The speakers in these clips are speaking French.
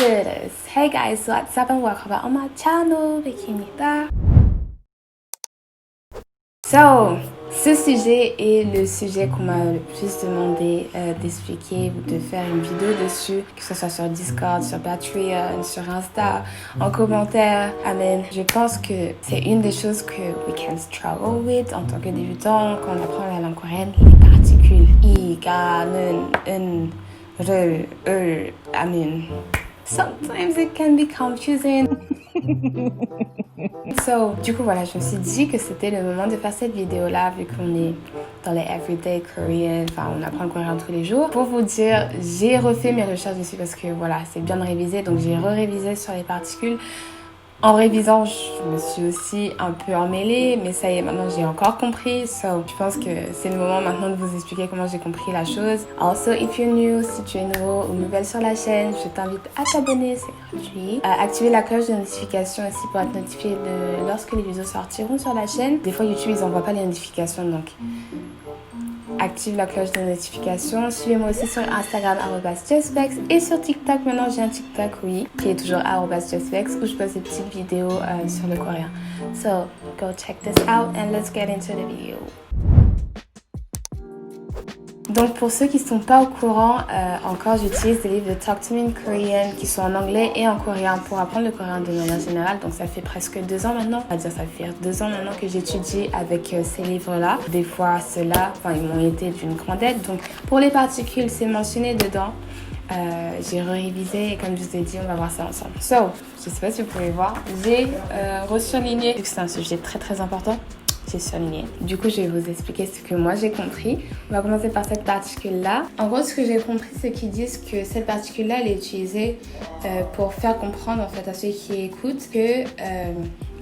Jesus. Hey guys, what's up and welcome back on my channel, Bekinita. So, ce sujet est le sujet qu'on m'a le plus demandé d'expliquer ou de faire une vidéo dessus, que ce soit sur Discord, sur Patreon, sur Insta, en commentaire. Amen. Je pense que c'est une des choses que we can struggle with en tant que débutant quand on apprend la langue coréenne, les particules. I, ga, nun, re, amen. Sometimes it can be confusing. So, du coup, voilà, je me suis dit que c'était le moment de faire cette vidéo-là, vu qu'on est dans les everyday Korean, enfin, on apprend le coréen tous les jours. Pour vous dire, j'ai refait mes recherches dessus parce que, voilà, c'est bien de réviser, donc j'ai révisé sur les particules. En révisant, je me suis aussi un peu emmêlée, mais ça y est, maintenant j'ai encore compris. So, je pense que c'est le moment maintenant de vous expliquer comment j'ai compris la chose. Also, if you're new, si tu es nouveau ou nouvelle sur la chaîne, je t'invite à t'abonner, c'est gratuit. Activer la cloche de notification aussi pour être notifié de lorsque les vidéos sortiront sur la chaîne. Des fois, YouTube, ils n'envoient pas les notifications, donc active la cloche de notification. Suivez-moi aussi sur Instagram @JessVex et sur TikTok. Maintenant j'ai un TikTok, oui, qui est toujours @JessVex où je poste des petites vidéos sur le coréen. So go check this out and let's get into the video. Donc pour ceux qui ne sont pas au courant, encore j'utilise des livres de Talk to Me in Korean qui sont en anglais et en coréen pour apprendre le coréen de manière générale. Donc ça fait presque 2 ans maintenant, on va dire ça fait 2 ans maintenant que j'étudie avec ces livres-là. Des fois ceux-là, enfin ils m'ont été d'une grande aide. Donc pour les particules, c'est mentionné dedans. J'ai révisé et comme je vous ai dit, on va voir ça ensemble. So, je ne sais pas si vous pouvez voir, j'ai resurligné, vu que c'est un sujet très très important. J'ai surligné. Du coup, je vais vous expliquer ce que moi j'ai compris. On va commencer par cette particule-là. En gros, ce que j'ai compris, c'est qu'ils disent que cette particule-là, elle est utilisée pour faire comprendre en fait à ceux qui écoutent que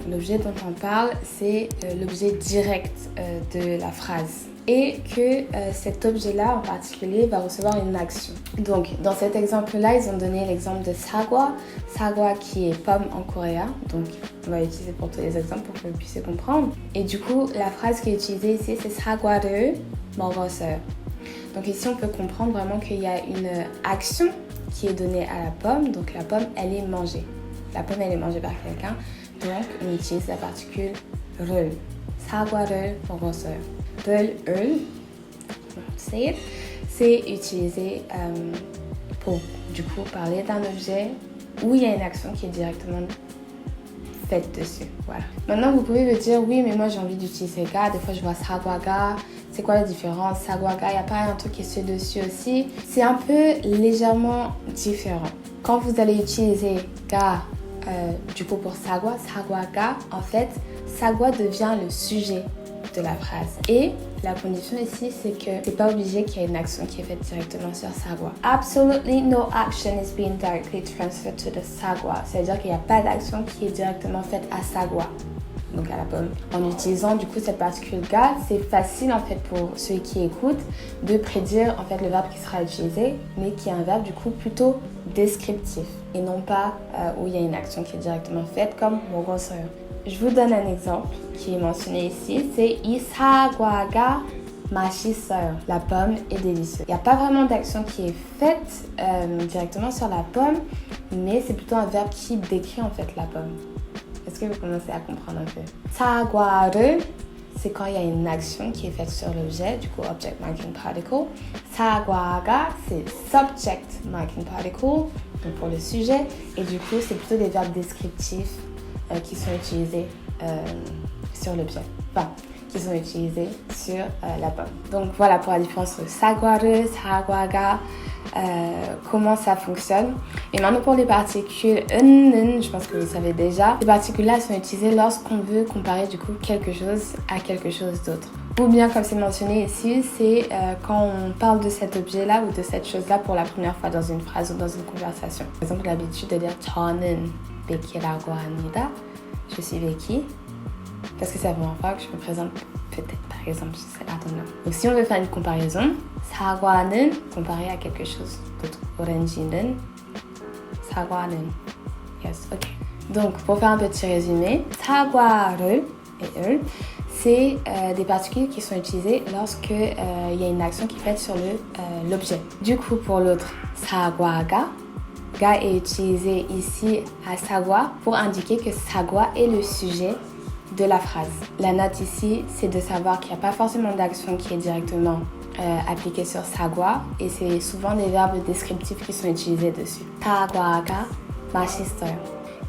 l'objet dont on parle, c'est l'objet direct de la phrase. Et que cet objet-là en particulier va recevoir une action. Donc, dans cet exemple-là, ils ont donné l'exemple de sagwa. Sagwa qui est pomme en coréen. Donc, on va l'utiliser pour tous les exemples pour que vous puissiez comprendre. Et du coup, la phrase qui est utilisée ici, c'est 사과를 먹었어요. Donc ici, on peut comprendre vraiment qu'il y a une action qui est donnée à la pomme. Donc, la pomme, elle est mangée. La pomme, elle est mangée par quelqu'un. Donc, on utilise la particule 를. 사과를 먹었어요. C'est utilisé pour du coup parler d'un objet où il y a une action qui est directement faite dessus. Voilà. Maintenant vous pouvez me dire oui mais moi j'ai envie d'utiliser ga, des fois je vois 사과가, c'est quoi la différence? 사과가, il n'y a pas un truc qui est dessus aussi? C'est un peu légèrement différent. Quand vous allez utiliser ga du coup pour 사과가, en fait 사과 devient le sujet de la phrase. Et la condition ici, c'est que c'est pas obligé qu'il y ait une action qui est faite directement sur sagwa. Absolutely no action is being directly transferred to the sagwa. C'est-à-dire qu'il n'y a pas d'action qui est directement faite à sagwa, donc à la pomme. En utilisant du coup cette particule ga, c'est facile en fait pour ceux qui écoutent de prédire en fait le verbe qui sera utilisé, mais qui est un verbe du coup plutôt descriptif et non pas où il y a une action qui est directement faite comme 먹었어요. Je vous donne un exemple qui est mentionné ici, c'est 이 사과가 맛있어요. La pomme est délicieuse. Il n'y a pas vraiment d'action qui est faite directement sur la pomme, mais c'est plutôt un verbe qui décrit en fait la pomme. Est-ce que vous commencez à comprendre un peu? 사과를, c'est quand il y a une action qui est faite sur l'objet, du coup object marking particle. 사과가, c'est subject marking particle, donc pour le sujet, et du coup c'est plutôt des verbes descriptifs qui sont utilisés sur l'objet, enfin, qui sont utilisés sur la pomme. Donc voilà pour la différence entre 사과를, 사과가, comment ça fonctionne. Et maintenant pour les particules je pense que vous savez déjà, ces particules-là sont utilisées lorsqu'on veut comparer du coup quelque chose à quelque chose d'autre. Ou bien comme c'est mentionné ici, c'est quand on parle de cet objet-là ou de cette chose-là pour la première fois dans une phrase ou dans une conversation. Par exemple, l'habitude de dire 저는 Beki라고 합니다. Je suis Becky. Parce que c'est la première fois que je me présente, peut-être par exemple, je sais pas, donc si on veut faire une comparaison, 사과는 comparé à quelque chose d'autre. 오렌지는 사과는. Yes, ok. Donc pour faire un petit résumé, 사과를 et 을, c'est des particules qui sont utilisées lorsque y a une action qui est faite sur l'objet. Du coup pour l'autre, 사과가 ga est utilisé ici à sagwa pour indiquer que sagwa est le sujet de la phrase. La note ici, c'est de savoir qu'il n'y a pas forcément d'action qui est directement appliquée sur sagwa et c'est souvent des verbes descriptifs qui sont utilisés dessus. Sagwa가 맛있어요.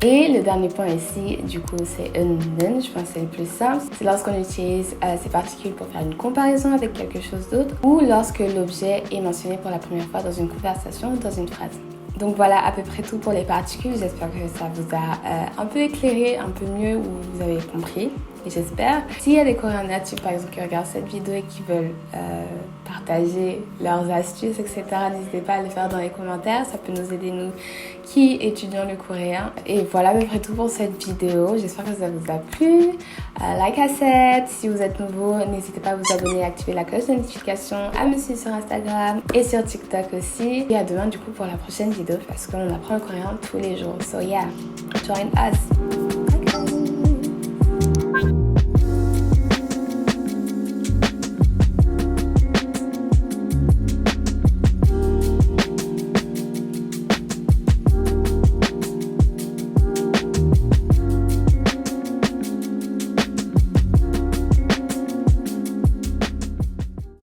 Et le dernier point ici, du coup, c'est 는, je pense que c'est le plus simple. C'est lorsqu'on utilise ces particules pour faire une comparaison avec quelque chose d'autre ou lorsque l'objet est mentionné pour la première fois dans une conversation ou dans une phrase. Donc voilà à peu près tout pour les particules. J'espère que ça vous a un peu éclairé, un peu mieux ou vous avez compris. Et j'espère. S'il y a des Coréens natifs par exemple qui regardent cette vidéo et qui veulent partager leurs astuces, etc., n'hésitez pas à le faire dans les commentaires. Ça peut nous aider, nous qui étudions le coréen. Et voilà à peu près tout pour cette vidéo. J'espère que ça vous a plu. Like I said, si vous êtes nouveau, n'hésitez pas à vous abonner, à activer la cloche de notification, à me suivre sur Instagram et sur TikTok aussi. Et à demain du coup pour la prochaine vidéo parce qu'on apprend le coréen tous les jours. So yeah, join us!